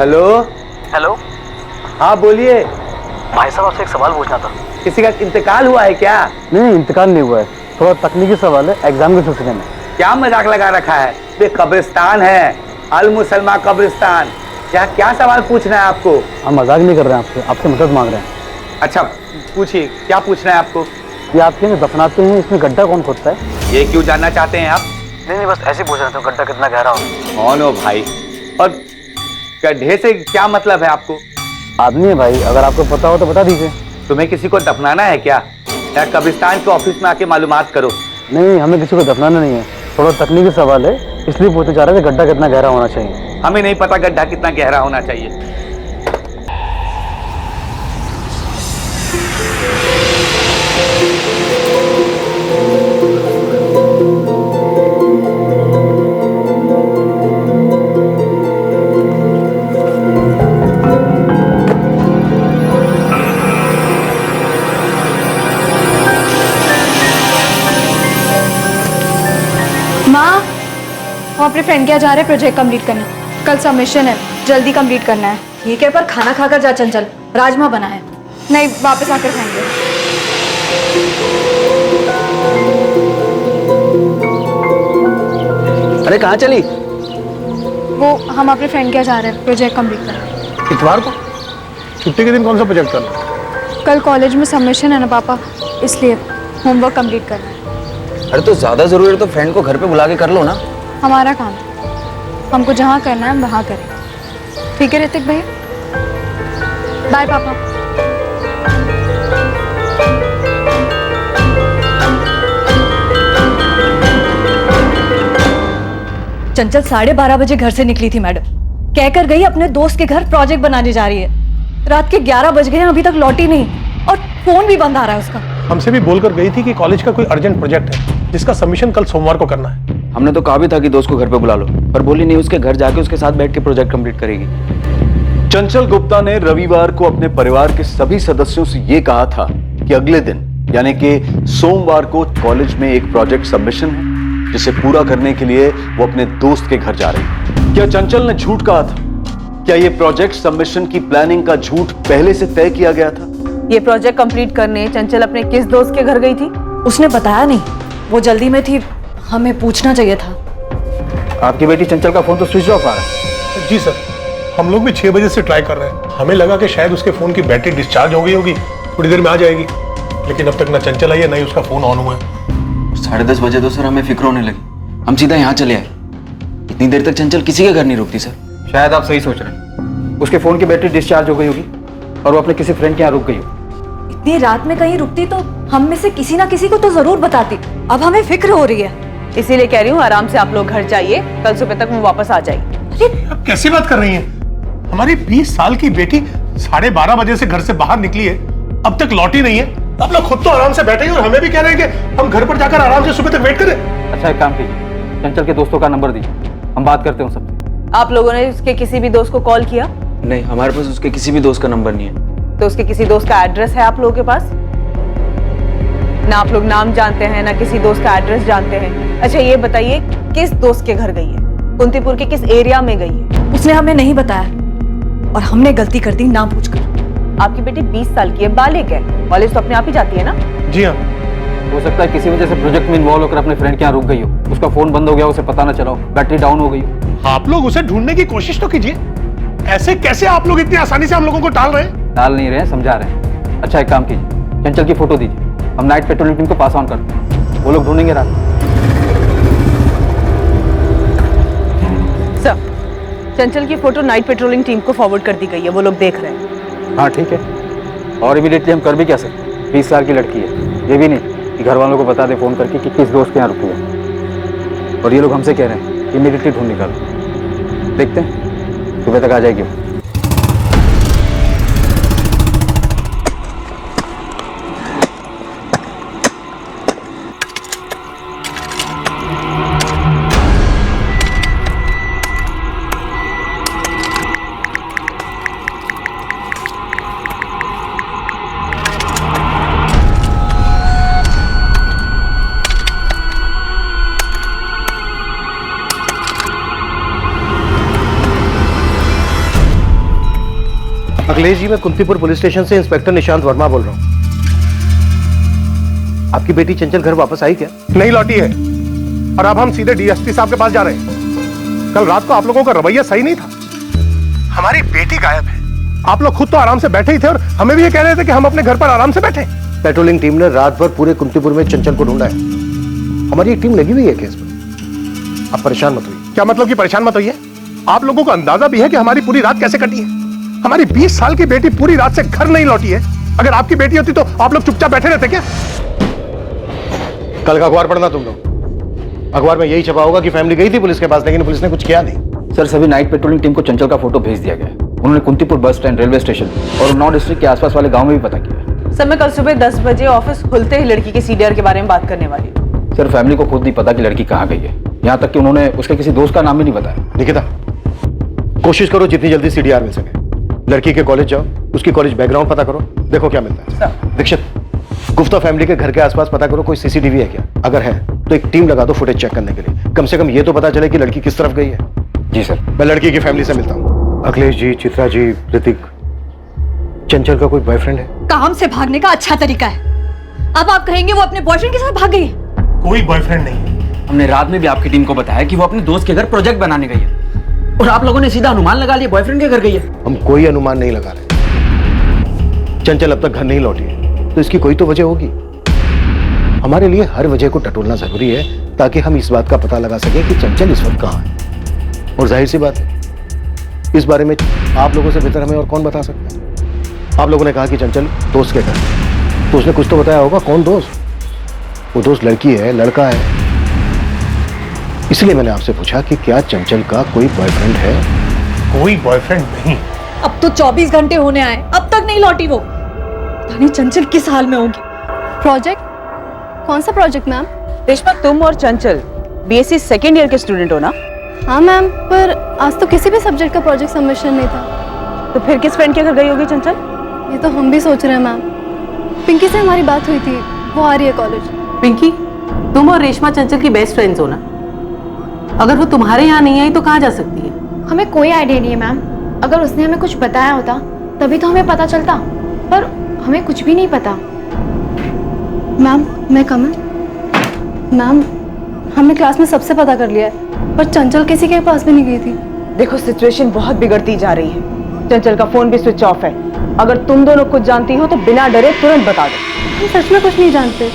Hello. Hello. हाँ बोलिए। भाई साहब आपसे एक सवाल पूछना था। किसी का इंतकाल हुआ है क्या? नहीं, इंतकाल नहीं हुआ है, थोड़ा तकनीकी सवाल है एग्जाम के सिलसिले में। क्या मजाक लगा रखा है? ये कब्रिस्तान है, अल मुसलमान कब्रिस्तान। यहाँ क्या सवाल पूछना है आपको? हम मजाक नहीं कर रहे हैं आपसे, आपसे मदद मांग रहे हैं। अच्छा पूछिए, क्या पूछना है आपको? ये आपके यहाँ दफनाते हैं, इसमें गड्ढा कौन खोदता है? ये क्यों जानना चाहते हैं आप? नहीं बस ऐसे ही पूछ रहा था, गड्ढा कितना गहरा हो। कौन हो भाई? और गड्ढे से क्या मतलब है आपको? आदमी है भाई, अगर आपको पता हो तो बता दीजिए। तुम्हें किसी को दफनाना है क्या? या कब्रिस्तान के ऑफिस में आके मालूमात करो। नहीं, हमें किसी को दफनाना नहीं है, थोड़ा तकनीकी सवाल है, इसलिए पूछने जा रहे थे गड्ढा कितना गहरा होना चाहिए। हमें नहीं पता गड्ढा कितना गहरा होना चाहिए। माँ, हम अपने फ्रेंड के यहाँ जा रहे हैं प्रोजेक्ट कंप्लीट करने। कल सबमिशन है, जल्दी कंप्लीट करना है। ठीक है, पर खाना खाकर जा चंचल, राजमा बना है। नहीं, वापस आकर खाएंगे। अरे कहाँ चली? वो हम अपने फ्रेंड के यहाँ जा रहे हैं प्रोजेक्ट कंप्लीट करने। इतवार को? छुट्टी के दिन कौन सा प्रोजेक्ट करना? कल कॉलेज में सबमिशन है ना पापा, इसलिए होमवर्क कंप्लीट करना है। अरे तो ज्यादा जरूरी है तो फ्रेंड को घर पे बुला के कर लो ना। हमारा काम है, हमको जहाँ करना है हम वहाँ करें। ठीक है ऋतिक भाई, बाय पापा। चंचल 12:30 बजे घर से निकली थी मैडम, कहकर गई अपने दोस्त के घर प्रोजेक्ट बनाने जा रही है। रात के 11 बज गए हैं, अभी तक लौटी नहीं और फोन भी बंद आ रहा है उसका। हमसे भी बोलकर गई थी कि कॉलेज का कोई अर्जेंट प्रोजेक्ट है जिसका सबमिशन कल सोमवार को करना है। हमने तो कहा भी था कि दोस्त को घर पे बुला लो, पर बोली नहीं, उसके घर जाके उसके साथ बैठ के प्रोजेक्ट कंप्लीट करेगी। चंचल गुप्ता ने रविवार को अपने परिवार के सभी सदस्यों से यह कहा था कि अगले दिन यानी कि सोमवार को कॉलेज में एक प्रोजेक्ट सबमिशन है, जिसे पूरा करने के लिए वो अपने दोस्त के घर जा रही है। क्या चंचल ने झूठ कहा था? क्या यह प्रोजेक्ट सबमिशन की प्लानिंग का झूठ पहले से तय किया गया था? ये प्रोजेक्ट कंप्लीट करने चंचल अपने किस दोस्त के घर गई थी? उसने बताया नहीं, वो जल्दी में थी, हमें पूछना चाहिए था। आपकी बेटी चंचल का फोन तो स्विच ऑफ आ रहा है। जी सर, हम लोग भी 6 बजे से ट्राई कर रहे हैं। हमें लगा कि शायद उसके फोन की बैटरी डिस्चार्ज हो गई होगी, थोड़ी देर में आ जाएगी, लेकिन अब तक ना चंचल आई है ना ही उसका फोन ऑन हुआ है। 10:30 बजे तो सर हमें फिक्र होने लगी, हम सीधा यहाँ चले आए। इतनी देर तक चंचल किसी के घर नहीं रुकती सर। शायद आप सही सोच रहे हैं, उसके फोन की बैटरी डिस्चार्ज हो गई होगी और वो अपने किसी फ्रेंड के यहाँ रुक गई हो। इतनी रात में कहीं रुकती तो हम में से किसी ना किसी को तो जरूर बताती। अब हमें फिक्र हो रही है, इसीलिए कह रही हूँ आराम से आप लोग घर जाइए, कल सुबह तक वो वापस आ जाएगी। अब कैसी बात कर रही हैं? हमारी 20 साल की बेटी 12:30 बजे से घर से बाहर निकली है, अब तक लौटी नहीं है। आप लोग खुद तो आराम से बैठे हैं और हमें भी कह रहे हैं कि हम घर पर जाकर आराम से सुबह तक वेट करें। अच्छा एक काम कीजिए, चंचल के दोस्तों का नंबर दीजिए, हम बात करते हैं उनसे। आप लोगों ने उसके किसी भी दोस्त को कॉल किया? नहीं, हमारे पास उसके किसी भी दोस्त का नंबर नहीं है। तो उसके किसी दोस्त का एड्रेस है आप लोगों के पास? ना आप लोग नाम जानते हैं ना किसी दोस्त का एड्रेस जानते हैं। अच्छा ये बताइए, किस दोस्त के घर गई है? कुंतीपुर के किस एरिया में गई है? उसने हमें नहीं बताया और हमने गलती कर दी ना पूछकर। आपकी बेटी 20 साल की है, बालिग है, कॉलेज तो अपने आप ही जाती है ना? जी हाँ। हो सकता है किसी वजह से प्रोजेक्ट में इन्वॉल्व होकर अपने फ्रेंड के यहाँ रुक गई हो, उसका फोन बंद हो गया, उसे पता ना चला हो, बैटरी डाउन हो गई हो। आप लोग उसे ढूंढने की कोशिश तो कीजिए। ऐसे कैसे आप लोग इतनी आसानी से हम लोगों को टाल रहे हैं? टाल नहीं रहे, समझा रहे हैं। अच्छा एक काम कीजिए, चंचल की फोटो दीजिए, हम नाइट पेट्रोलिंग टीम को पास ऑन करते हैं, वो लोग ढूंढेंगे रात। सर, चंचल की फोटो नाइट पेट्रोलिंग टीम को फॉरवर्ड कर दी गई है, वो लोग देख रहे हैं। हाँ ठीक है, और इमीडिएटली हम कर भी क्या सकते? 20 साल की लड़की है, ये भी नहीं कि घर वालों को बता दे फोन करके कि किस दोस्त के यहाँ रुकी है। और ये लोग हमसे कह रहे हैं इमीडिएटली ढूंढ निकालो, देखते हैं सुबह तक आ जाएगी। अखिलेश जी, मैं कुंतीपुर पुलिस स्टेशन से इंस्पेक्टर निशांत वर्मा बोल रहा हूँ। आपकी बेटी चंचल घर वापस आई क्या? नहीं लौटी है, और अब हम सीधे डीएसपी साहब के पास जा रहे हैं। कल रात को आप लोगों का रवैया सही नहीं था। हमारी बेटी गायब है। आप लोग खुद तो आराम से बैठे ही थे और हमें भी ये कह रहे थे कि हम अपने घर पर आराम से बैठे। पेट्रोलिंग टीम ने रात भर पूरे कुंतीपुर में चंचल को ढूंढा है। हमारी एक टीम लगी हुई है केस पर। आप परेशान मत होइए। क्या मतलब कि परेशान मत होइए? आप लोगों को अंदाजा भी है कि हमारी पूरी रात कैसे कटी है। हमारी 20 साल की बेटी पूरी रात से घर नहीं लौटी है। अगर आपकी बेटी होती तो आप लोग चुपचाप बैठे रहते क्या? कल का अखबार पढ़ना तुम लोग। अखबार में यही छपा होगा कि फैमिली गई थी पुलिस के पास, लेकिन पुलिस ने कुछ किया नहीं। सर, सभी नाइट पेट्रोलिंग टीम को चंचल का फोटो भेज दिया गया है। उन्होंने कुंतीपुर बस स्टैंड, रेलवे स्टेशन और 9 डिस्ट्रिक्ट के आसपास वाले गांव में भी पता किया। सर, मैं कल सुबह 10 बजे ऑफिस खुलते ही लड़की के सीडीआर के बारे में बात करने वाली हूँ। सर, फैमिली को खुद नहीं पता कि लड़की कहाँ गई है। यहाँ तक कि उन्होंने उसके किसी दोस्त का नाम भी नहीं बताया। निकिता, कोशिश करो जितनी जल्दी सीडीआर मिल सके। लड़की के कॉलेज जाओ, उसकी कॉलेज बैकग्राउंड पता करो, देखो क्या मिलता है। दीक्षित, गुफ्ता फैमिली के घर के आसपास पता करो कोई सीसीटीवी है क्या। अगर है तो एक टीम लगा दो फुटेज चेक करने के लिए। कम से कम ये तो पता चले कि लड़की किस तरफ गई है। जी सर। मैं लड़की की फैमिली से मिलता हूँ। अखिलेश जी, चित्रा जी, ऋतिक, चंचल का कोई बॉयफ्रेंड है? काम से भागने का अच्छा तरीका है। अब आप कहेंगे वो अपने बॉयफ्रेंड के साथ भाग गई है? कोई बॉयफ्रेंड नहीं। हमने रात में भी आपकी टीम को बताया कि वो अपने दोस्त के घर प्रोजेक्ट बनाने गई है, और आप लोगों ने सीधा अनुमान लगा लिया बॉयफ्रेंड के घर गई है। हम कोई अनुमान नहीं लगा रहे। चंचल अब तक घर नहीं लौटी है, तो इसकी कोई तो वजह होगी। हमारे लिए हर वजह को टटोलना जरूरी है ताकि हम इस बात का पता लगा सकें कि चंचल इस वक्त कहाँ है। और जाहिर सी बात है, इस बारे में आप लोगों से बेहतर हमें और कौन बता सकता है। आप लोगों ने कहा कि चंचल दोस्त के घर, तो उसने कुछ तो बताया होगा। कौन दोस्त? वो दोस्त लड़की है, लड़का है? इसलिए मैंने आपसे पूछा कि क्या चंचल का कोई बॉयफ्रेंड है? कोई बॉयफ्रेंड नहीं। अब तो 24 घंटे होने आए, अब तक नहीं लौटी वो। पता नहीं चंचल किस हाल में होगी। प्रोजेक्ट? कौन सा प्रोजेक्ट मैम? रेशमा, तुम और चंचल बीएससी सेकेंड ईयर के स्टूडेंट हो ना? हाँ मैम, पर आज तो किसी भी सब्जेक्ट का प्रोजेक्ट सबमिशन नहीं था। तो फिर किस फ्रेंड के घर गई होगी चंचल? ये तो हम भी सोच रहे हैं मैम। पिंकी से हमारी बात हुई थी, वो आ रही है कॉलेज। पिंकी, तुम और रेशमा चंचल की बेस्ट फ्रेंड्स हो ना? अगर वो तुम्हारे यहाँ नहीं आई तो कहाँ जा सकती है? हमें कोई आइडिया नहीं है मैम। अगर उसने हमें कुछ बताया होता तभी तो हमें पता चलता, पर हमें कुछ भी नहीं पता। मैम, मैं कम है? मैम, हमने क्लास में सबसे पता कर लिया है, पर चंचल किसी के पास भी नहीं गई थी। देखो, सिचुएशन बहुत बिगड़ती जा रही है। चंचल का फोन भी स्विच ऑफ है। अगर तुम दोनों कुछ जानती हो तो बिना डरे तुरंत बता दो। हम सच में कुछ नहीं जानते।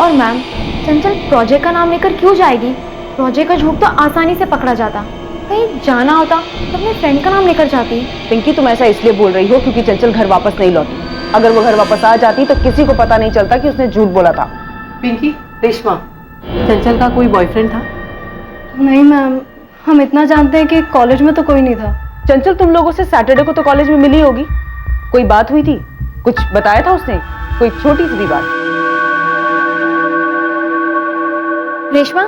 और मैम, चंचल प्रोजेक्ट का नाम लेकर क्यों जाएगी? प्रोजेक्ट का झूठ तो आसानी से पकड़ा जाता। कहीं जाना होता तो अपने फ्रेंड का नाम लेकर जाती। पिंकी, तुम ऐसा इसलिए बोल रही हो क्योंकि चंचल घर वापस नहीं लौटी। अगर वो घर वापस आ जाती तो किसी को पता नहीं चलता कि उसने झूठ बोला था। पिंकी, रेशमा, चंचल का कोई बॉयफ्रेंड था? नहीं मैम, हम इतना जानते हैं कि कॉलेज में तो कोई नहीं था। चंचल तुम लोगों से सैटरडे को तो कॉलेज में मिली होगी। कोई बात हुई थी? कुछ बताया था उसने? कोई छोटी सी भी बात? रेशमा,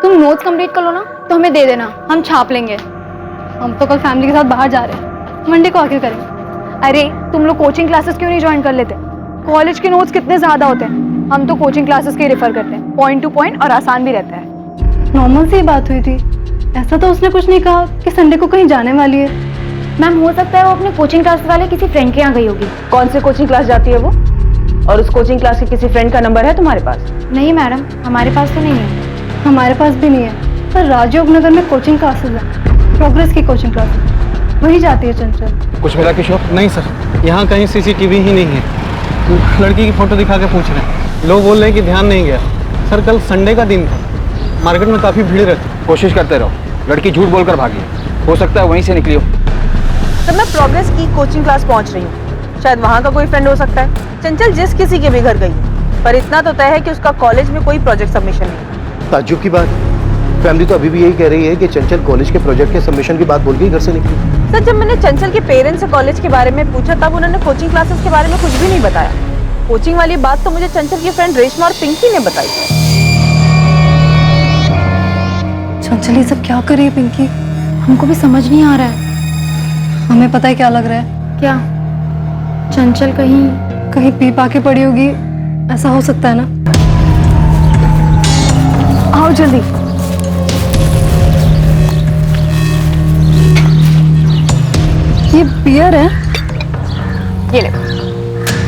तुम नोट्स कंप्लीट कर लो ना, तो हमें दे देना, हम छाप लेंगे। हम तो कल फैमिली के साथ बाहर जा रहे हैं, मंडे को आके करेंगे। अरे, तुम लोग कोचिंग क्लासेस क्यों नहीं ज्वाइन कर लेते? कॉलेज के नोट्स कितने ज्यादा होते हैं। हम तो कोचिंग क्लासेस के रेफर करते हैं, पॉइंट टू पॉइंट, और आसान भी रहता है। नॉर्मल सी बात हुई थी। ऐसा तो उसने कुछ नहीं कहा कि संडे को कहीं जाने वाली है। मैम, हो सकता है वो अपने कोचिंग क्लास वाले किसी फ्रेंड के यहाँ गई होगी। कौन से कोचिंग क्लास जाती है वो? और उस कोचिंग क्लास के किसी फ्रेंड का नंबर है तुम्हारे पास? नहीं मैडम, हमारे पास तो नहीं है। हमारे पास भी नहीं है, पर राजयोग नगर में कोचिंग क्लासेस है, प्रोग्रेस की कोचिंग क्लासेस, वही जाती है चंचल। कुछ मिला किशोर? नहीं सर, यहाँ कहीं सीसीटीवी ही नहीं है। लड़की की फोटो दिखा के पूछ रहे हैं। लोग बोल रहे हैं कि ध्यान नहीं गया। सर, कल संडे का दिन था, मार्केट में काफी भीड़ रहती। कोशिश करते रहो, लड़की झूठ बोलकर भागी है। हो सकता है वहीं से निकली हो। तो मैं प्रोग्रेस की कोचिंग क्लास पहुंच रही हूँ, शायद वहाँ का कोई फ्रेंड हो सकता है। चंचल जिस किसी के भी घर गई, पर इतना तो तय है कि उसका कॉलेज में कोई प्रोजेक्ट सबमिशन नहीं। ताज्जुब की बात है, फैमिली तो अभी भी यही कह रही है कि चंचल कॉलेज के प्रोजेक्ट के सबमिशन की बात बोल के घर से निकली। सर, जब मैंने चंचल के पेरेंट्स से कॉलेज के बारे में पूछा तब उन्होंने कोचिंग क्लासेस के बारे में कुछ भी नहीं बताया। कोचिंग वाली बात तो मुझे चंचल की फ्रेंड रेशमा और पिंकी ने बताई। चंचल ये सब क्या कर रही है पिंकी? हमको भी समझ नहीं आ रहा है। हमें पता है क्या लग रहा है। क्या? चंचल कहीं पी पा के पड़ी होगी, ऐसा हो सकता है ना? आओ जल्दी। ये बियर है। ये ले।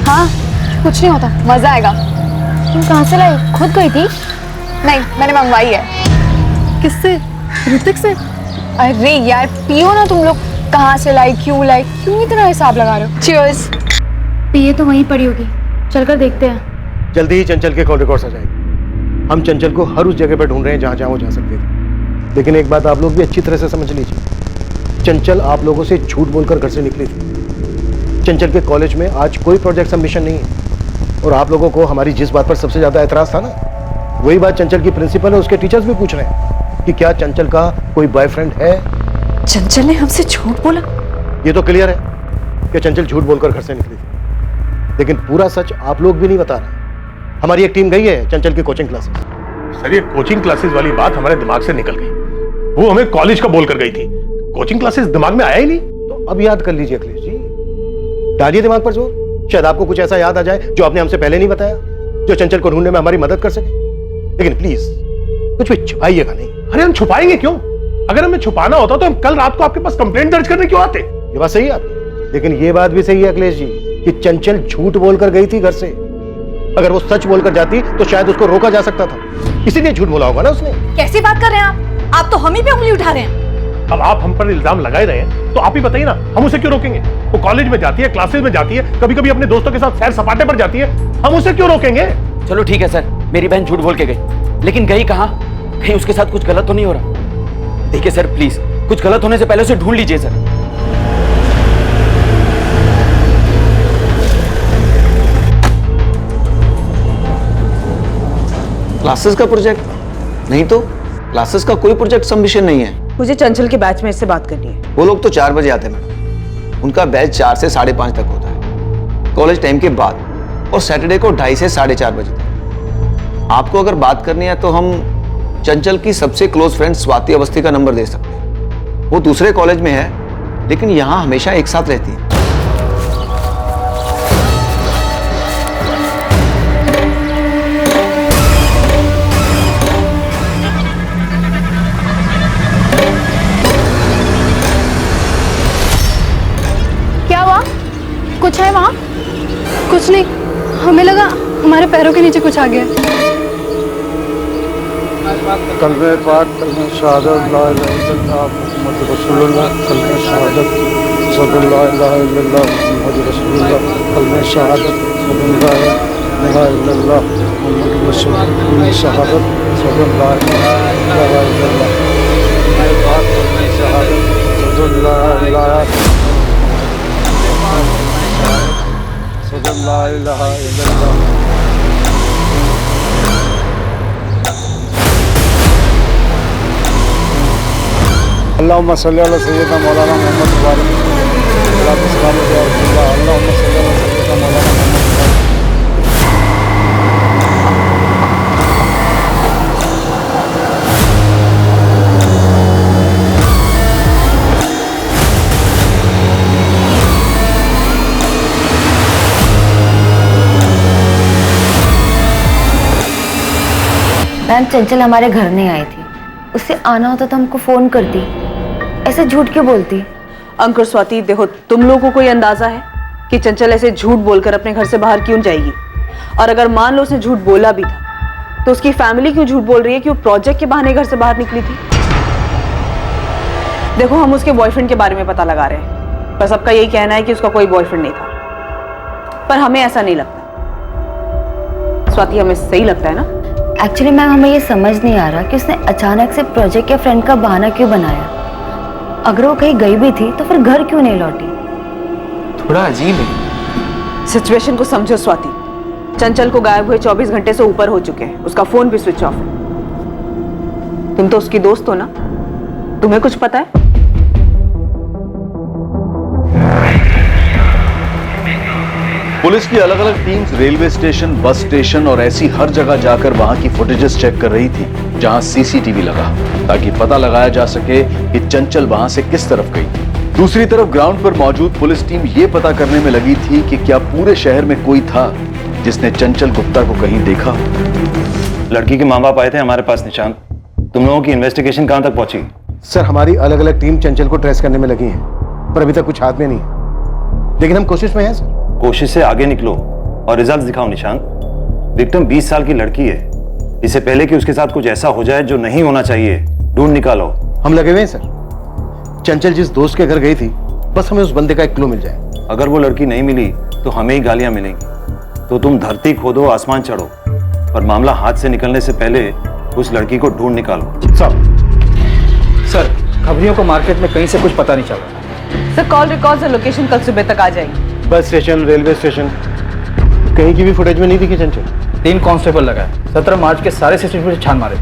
हाँ कुछ नहीं होता, मजा आएगा। तुम कहाँ से लाई? खुद गई थी? नहीं, मैंने मंगवाई है। किससे? ऋतिक से? अरे यार पियो ना तुम लोग। कहाँ से लाई, क्यों इतना हिसाब लगा रहे हो? चीयर्स। पिए तो वहीं पड़ी होगी, चलकर देखते हैं। जल्दी ही चंचल के कॉल रिकॉर्ड्स आ जाएंगे। हम चंचल को हर उस जगह पर ढूंढ रहे हैं जहां जहां वो जा सकते थे। लेकिन एक बात आप लोग भी अच्छी तरह से समझ लीजिए, चंचल आप लोगों से झूठ बोलकर घर से निकली थी। चंचल के कॉलेज में आज कोई प्रोजेक्ट सबमिशन नहीं है। और आप लोगों को हमारी जिस बात पर सबसे ज्यादा एतराज था ना, वही बात चंचल की प्रिंसिपल और उसके टीचर्स भी पूछ रहे हैं कि क्या चंचल का कोई बॉयफ्रेंड है। चंचल ने हमसे झूठ बोला? ये तो क्लियर है कि चंचल झूठ बोलकर घर से निकली थी, लेकिन पूरा सच आप लोग भी नहीं बता रहे। हमारी एक टीम गई है चंचल की कोचिंग क्लासेस। सर ये कोचिंग क्लासेस वाली बात हमारे दिमाग से निकल गई। वो हमें कॉलेज का बोल कर गई थी, कोचिंग क्लासेस दिमाग में आया ही नहीं। तो अब याद कर लीजिए अखिलेश जी, डालिए दिमाग पर जोर। शायद आपको कुछ ऐसा याद आ जाए जो आपने हमसे पहले नहीं बताया, जो चंचल को ढूंढने में हमारी मदद कर सके। लेकिन प्लीज कुछ भी छुपाइएगा नहीं। अरे हम छुपाएंगे क्यों? अगर हमें छुपाना होता तो हम कल रात को आपके पास कंप्लेंट दर्ज करने क्यों आते? ये बात सही है आपकी, लेकिन ये बात भी सही है अखिलेश जी कि चंचल झूठ बोलकर गई थी घर से। अगर वो सच बोलकर जाती तो शायद उसको रोका जा सकता था, इसीलिए झूठ बोला होगा ना उसने। कैसी बात कर रहे हैं आप तो हम ही पे उंगली उठा रहे हैं। अब आप हम पर इल्जाम लगा ही रहे हैं तो आप ही बताइए ना, हम उसे क्यों रोकेंगे? वो कॉलेज में जाती है, क्लासेस में जाती है, कभी कभी अपने दोस्तों के साथ सैर सपाटे पर जाती है, हम उसे क्यों रोकेंगे? चलो ठीक है सर, मेरी बहन झूठ बोल के गई, लेकिन गई कहाँ? कहीं उसके साथ कुछ गलत तो नहीं हो रहा? देखिए सर प्लीज, कुछ गलत होने से पहले उसे ढूंढ लीजिए सर। क्लासेस का प्रोजेक्ट नहीं तो क्लासेस का कोई प्रोजेक्ट सबमिशन नहीं है। मुझे चंचल के बैच में इससे बात करनी है। वो लोग तो 4 बजे आते हैं मैडम, उनका बैच 4 से 5:30 तक होता है, कॉलेज टाइम के बाद, और सैटरडे को 2:30 से 4:30 बजे तक। आपको अगर बात करनी है तो हम चंचल की सबसे क्लोज फ्रेंड स्वाति अवस्थी का नंबर दे सकते हैं। वो दूसरे कॉलेज में है लेकिन यहाँ हमेशा एक साथ रहती है। क्या हुआ? कुछ है वहाँ? कुछ नहीं, हमें लगा हमारे पैरों के नीचे कुछ आ गया। कलमे पाक, कलमे शहादत, ला इलाहा इल्लल्लाह मुहम्मद रसूलुल्लाह, कलमे शहादत, सल्लल्लाहु अलैहि वसल्लम मुहम्मद रसूलुल्लाह, कलमे शहादत, सल्लल्लाहु अलैहि वसल्लम मुहम्मद रसूलुल्लाह, कलमे शहादत, सल्लल्लाहु अलैहि वसल्लम, कलमे पाक, कलमे शहादत, सल्लल्लाहु अलैहि वसल्लम। अल्लाहुम्मा सल्ली अला सय्यदना मौलाना मोहम्मद मुबारक अल्लाहुम्मा सल्ली अला सय्यदना मौलाना मोहम्मद। मैम चंचल हमारे घर नहीं आई थी, उससे आना होता तो हमको फोन करती। ऐसे झूठ क्यों बोलती? अंकुर स्वाति देखो, तुम लोगों को कोई अंदाजा है कि चंचल ऐसे झूठ बोलकर अपने घर से बाहर क्यों जाएगी? और अगर मान लो उसने झूठ बोला भी था तो उसकी फैमिली क्यों झूठ बोल रही है कि वो प्रोजेक्ट के बहाने घर से बाहर निकली थी? देखो हम उसके बॉयफ्रेंड के बारे में पता लगा रहे हैं, पर सबका यही कहना है कि उसका कोई बॉयफ्रेंड नहीं था, पर हमें ऐसा नहीं लगता। स्वाति हमें सही लगता है ना? एक्चुअली मैम हमें ये समझ नहीं आ रहा कि उसने अचानक से प्रोजेक्ट या फ्रेंड का बहाना क्यों बनाया। अगर वो कहीं गई भी थी तो फिर घर क्यों नहीं लौटी? थोड़ा अजीब है। सिचुएशन को समझो स्वाति, चंचल को गायब हुए 24 घंटे से ऊपर हो चुके हैं, उसका फोन भी स्विच ऑफ है। तुम तो उसकी दोस्त हो ना, तुम्हें कुछ पता है? पुलिस की अलग अलग teams railway station, bus station और ऐसी हर जगह जाकर वहां की फुटेजेस चेक कर रही थी जहां सीसीटीवी लगा, ताकि पता लगाया जा सके कि चंचल वहां से किस तरफ गई। दूसरी तरफ ग्राउंड पर मौजूद पुलिस टीम ये पता करने में लगी थी कि क्या पूरे शहर में कोई था जिसने चंचल गुप्ता को कहीं देखा। लड़की के माँ बाप आए थे हमारे पास निशांत, तुम लोगों की इन्वेस्टिगेशन कहां तक पहुंची? सर हमारी अलग अलग टीम चंचल को ट्रेस करने में लगी है, पर अभी तक कुछ हाथ में नहीं है, लेकिन हम कोशिश में हैं सर। कोशिश से आगे निकलो और रिजल्ट दिखाओ निशांत। विक्टिम 20 साल की लड़की है। इससे पहले कि उसके साथ कुछ ऐसा हो जाए जो नहीं होना चाहिए, ढूंढ निकालो। हम लगे हुए हैं सर। चंचल जिस दोस्त के घर गई थी, बस हमें उस बंदे का एक क्लू मिल जाए। अगर वो लड़की नहीं मिली तो हमें ही गालियां मिलेंगी। तो तुम धरती खोदो, आसमान चढ़ो, पर मामला हाथ से निकलने से पहले उस लड़की को ढूंढ निकालो। सर खबरियों को मार्केट में कहीं से कुछ पता नहीं चल रहा। सर कॉल रिकॉर्ड्स और लोकेशन कल सुबह तक आ जाएगी। बस स्टेशन, रेलवे स्टेशन, कहीं की भी फुटेज में नहीं दिखी चंचल। 3 कांस्टेबल लगाए, 17 मार्च के सारे सीसीटीवी छान मारे,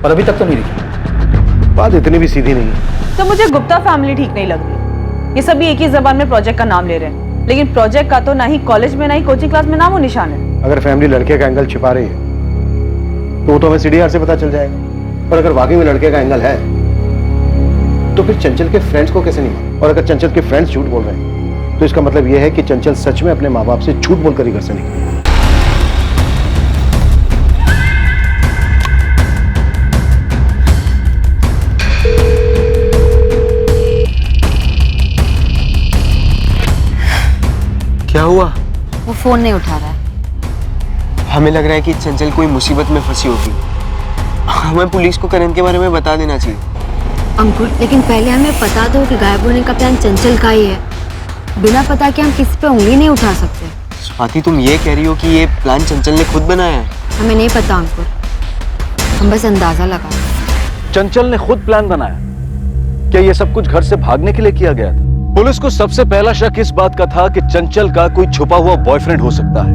पर अभी तक तो नहीं दिखी। बात इतनी भी सीधी नहीं है। तो मुझे गुप्ता फैमिली ठीक नहीं लग रही। ये सभी एक ही जबान में प्रोजेक्ट का नाम ले रहे हैं, लेकिन प्रोजेक्ट का तो ना ही कॉलेज में ना ही कोचिंग क्लास में नाम और निशान है। अगर फैमिली लड़के का एंगल छिपा रही है तो वो तो हमें सीडीआर से पता चल जाएगा। पर अगर वाकई में लड़के का एंगल है तो फिर चंचल के फ्रेंड्स को कैसे नहीं मालूम? और अगर चंचल के फ्रेंड्स झूठ बोल रहे हैं तो इसका मतलब यह है कि चंचल सच में अपने माँ बाप से झूठ बोलकर ही घर से निकली। क्या हुआ? वो फोन नहीं उठा रहा है। हमें लग रहा है कि चंचल कोई मुसीबत में फंसी होगी। हमें पुलिस को करण के बारे में बता देना चाहिए। अंकुर, लेकिन पहले हमें पता दो कि गायब होने का प्लान चंचल का ही है। बिना पता के हम किसी पे उंगली नहीं उठा सकते। स्वाति, तुम ये कह रही हो कि ये प्लान चंचल ने खुद बनाया है? हमें नहीं पता अंकुर, हम बस अंदाजा लगा। चंचल ने खुद प्लान बनाया? क्या ये सब कुछ घर से भागने के लिए किया गया था? पुलिस को सबसे पहला शक इस बात का था कि चंचल का कोई छुपा हुआ बॉयफ्रेंड हो सकता है।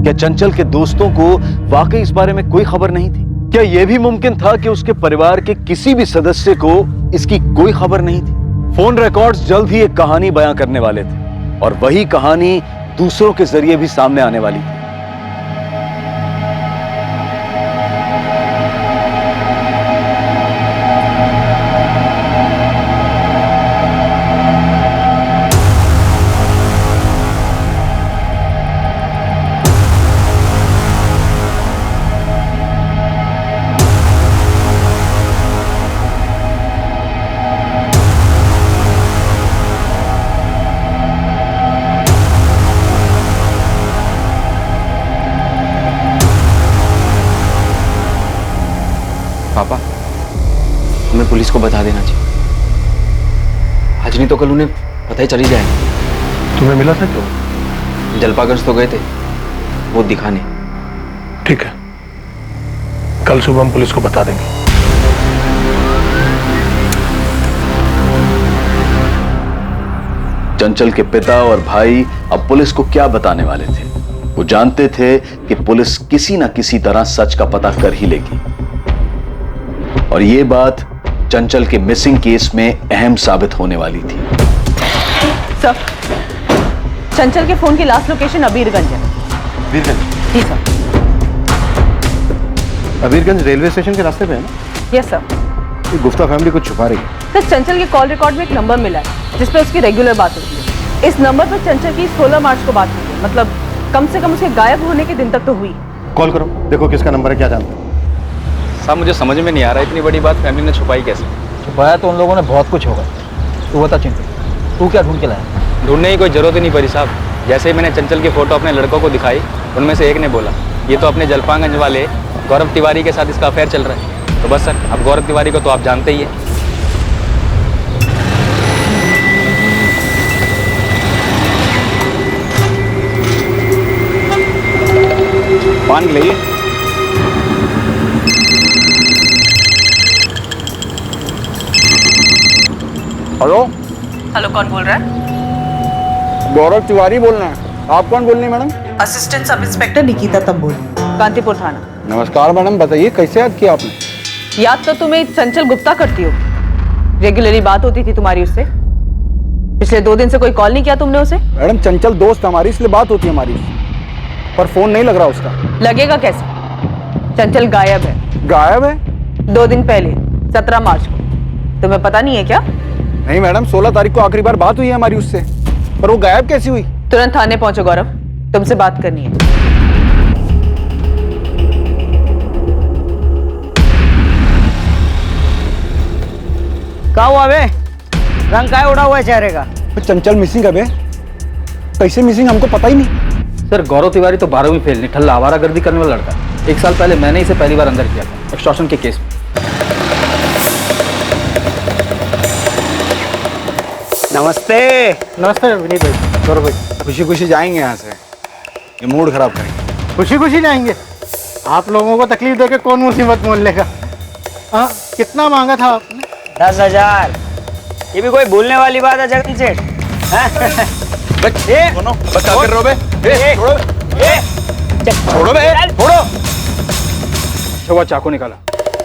क्या चंचल के दोस्तों को वाकई इस बारे में कोई खबर नहीं थी? क्या यह भी मुमकिन था कि उसके परिवार के किसी भी सदस्य को इसकी कोई खबर नहीं थी? फोन रिकॉर्ड्स जल्द ही एक कहानी बयां करने वाले थे, और वही कहानी दूसरों के जरिए भी सामने आने वाली थी। पापा, हमें पुलिस को बता देना चाहिए। आज नहीं तो कल उन्हें पता ही चल ही जाएगा। तुम्हें मिला था क्यों? जलपागंज तो गए थे वो दिखाने। ठीक है, कल सुबह हम पुलिस को बता देंगे। चंचल के पिता और भाई अब पुलिस को क्या बताने वाले थे? वो जानते थे कि पुलिस किसी न किसी तरह सच का पता कर ही लेगी, और ये बात चंचल के मिसिंग केस में अहम साबित होने वाली थी। सर, चंचल के फोन की लास्ट लोकेशन अबीरगंज है। अबीरगंज? जी सर। अबीरगंज रेलवे स्टेशन के रास्ते पे है ना? Yes sir. ये गुप्ता फैमिली कुछ छुपा रही है। सर, चंचल के कॉल रिकॉर्ड में एक नंबर मिला है जिसपे उसकी रेगुलर बात होती है। इस नंबर पर चंचल की 16 मार्च को बात हुई है, मतलब कम से कम उसके गायब होने के दिन तक तो हुई। कॉल करो, देखो किसका नंबर है, क्या जानते हो? साहब, मुझे समझ में नहीं आ रहा इतनी बड़ी बात फैमिली ने छुपाई कैसे? छुपाया तो उन लोगों ने बहुत कुछ होगा। तू बता चिंटू, तू क्या ढूंढ के लाया? ढूंढने की कोई जरूरत ही नहीं पड़ी साहब। जैसे ही मैंने चंचल की फोटो अपने लड़कों को दिखाई, उनमें से एक ने बोला ये तो अपने जलपागंज वाले गौरव तिवारी के साथ इसका अफेयर चल रहा है। तो बस सर, अब गौरव तिवारी को तो आप जानते ही है। पान ले। हेलो हेलो, कौन बोल रहा है? गौरव तिवारी बोल रहे हैं। आप कौन बोल रही हैं madam? Assistant sub inspector Nikita Tambol, Kantipur थाना। नमस्कार मैडम, बताइए कैसे याद किया आपने? याद तो तुम्हें चंचल गुप्ता करती हो। रेगुलरली बात होती थी तुम्हारी उससे। पिछले 2 दिन से कोई कॉल नहीं किया तुमने उसे? मैडम, चंचल दोस्त हमारी, इसलिए बात होती है हमारी, पर फोन नहीं लग रहा उसका। लगेगा कैसे? चंचल गायब है। गायब है? 2 दिन पहले 17 मार्च को। तुम्हें पता नहीं है क्या? नहीं मैडम, 16 तारीख को आखिरी बार बात हुई है हमारी उससे, पर वो गायब कैसी हुई? तुरंत थाने पहुंचो गौरव, तुमसे बात करनी है। क्या हुआ बे? रंग काय उड़ा हुआ है चेहरे का? चंचल मिसिंग है बे। कैसे मिसिंग हमको पता ही नहीं। सर गौरव तिवारी तो 12वीं फेल, निठल्ला आवारागर्दी करने वाला लड़का है। 1 साल पहले मैंने इसे पहली बार अंदर किया था एक्सटॉर्शन के केस में। नमस्ते। नमस्ते विनीत भाई, गौरव भाई। खुशी खुशी जाएंगे यहाँ से, ये मूड खराब करेंगे। खुशी खुशी जाएंगे? आप लोगों को तकलीफ देके कौन मुसीबत मोल लेगा? हाँ, कितना मांगा था आपने? 10,000। ये भी कोई भूलने वाली बात है जगन सेठ? बचा कर रो बे। छोड़ो बे, छोड़ो। वो चाकू निकाला,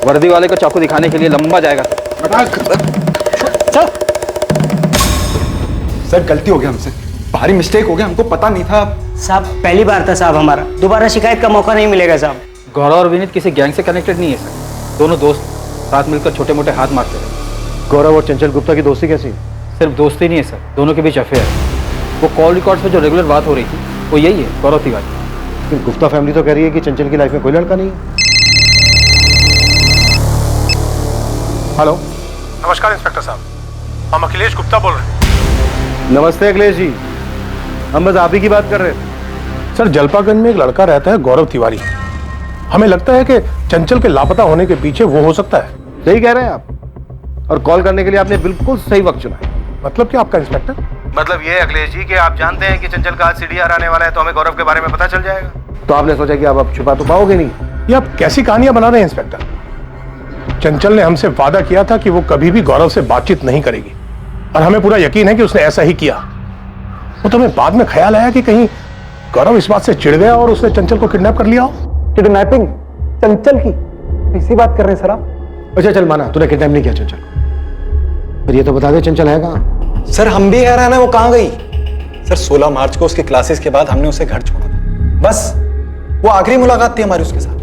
वर्दी वाले को चाकू दिखाने के लिए लंबा जाएगा। चल। सर गलती हो गया हमसे, भारी मिस्टेक हो गया, हमको पता नहीं था। साहब पहली बार था साहब हमारा, दोबारा शिकायत का मौका नहीं मिलेगा साहब। गौरव और विनीत किसी गैंग से कनेक्टेड नहीं है सर, दोनों दोस्त साथ मिलकर छोटे मोटे हाथ मारते रहे। गौरव और चंचल गुप्ता की दोस्ती कैसी? सिर्फ दोस्ती नहीं है सर, दोनों के बीच अफेयर है। वो कॉल रिकॉर्ड्स पे जो रेगुलर बात हो रही थी वो यही है, गौरव तिवारी। गुप्ता फैमिली तो कह रही है कि चंचल की लाइफ में कोई लड़का नहीं है। हेलो, नमस्कार इंस्पेक्टर साहब, हम अखिलेश गुप्ता बोल रहे हैं। नमस्ते अखिलेश जी, हम बस आप ही की बात कर रहे थे। सर जलपागंज में एक लड़का रहता है गौरव तिवारी, हमें लगता है कि चंचल के लापता होने के पीछे वो हो सकता है। सही कह रहे हैं आप, और कॉल करने के लिए आपने बिल्कुल सही वक्त चुना है। मतलब क्या आपका इंस्पेक्टर? मतलब ये अखिलेश जी कि आप जानते हैं कि चंचल का आज सीडीआर आने वाला है, तो हमें गौरव के बारे में पता चल जाएगा। तो आपने सोचा कि आप छुपा तो पाओगे नहीं। ये आप कैसी कहानियां बना रहे हैं इंस्पेक्टर? चंचल ने हमसे वादा किया था कि वो कभी भी गौरव से बातचीत नहीं करेगी, और हमें पूरा यकीन है कि उसने ऐसा ही किया। वो तो हमें बाद में ख्याल आया कि कहीं गौरव इस बात से चिढ़ गया और उसने चंचल को किडनैप कर लिया हो। किडनैपिंग चंचल की? ऐसी बात कर रहे हैं सर आप? अच्छा चल माना, तूने किडनैप नहीं किया चंचल, फिर ये तो बता दे चंचल है कहाँ? सर हम भी हैरान है वो कहाँ गई। सर 16 मार्च को उसके क्लासेस के बाद हमने उसे घर छोड़ा था, बस वो आखिरी मुलाकात थी हमारी उसके साथ।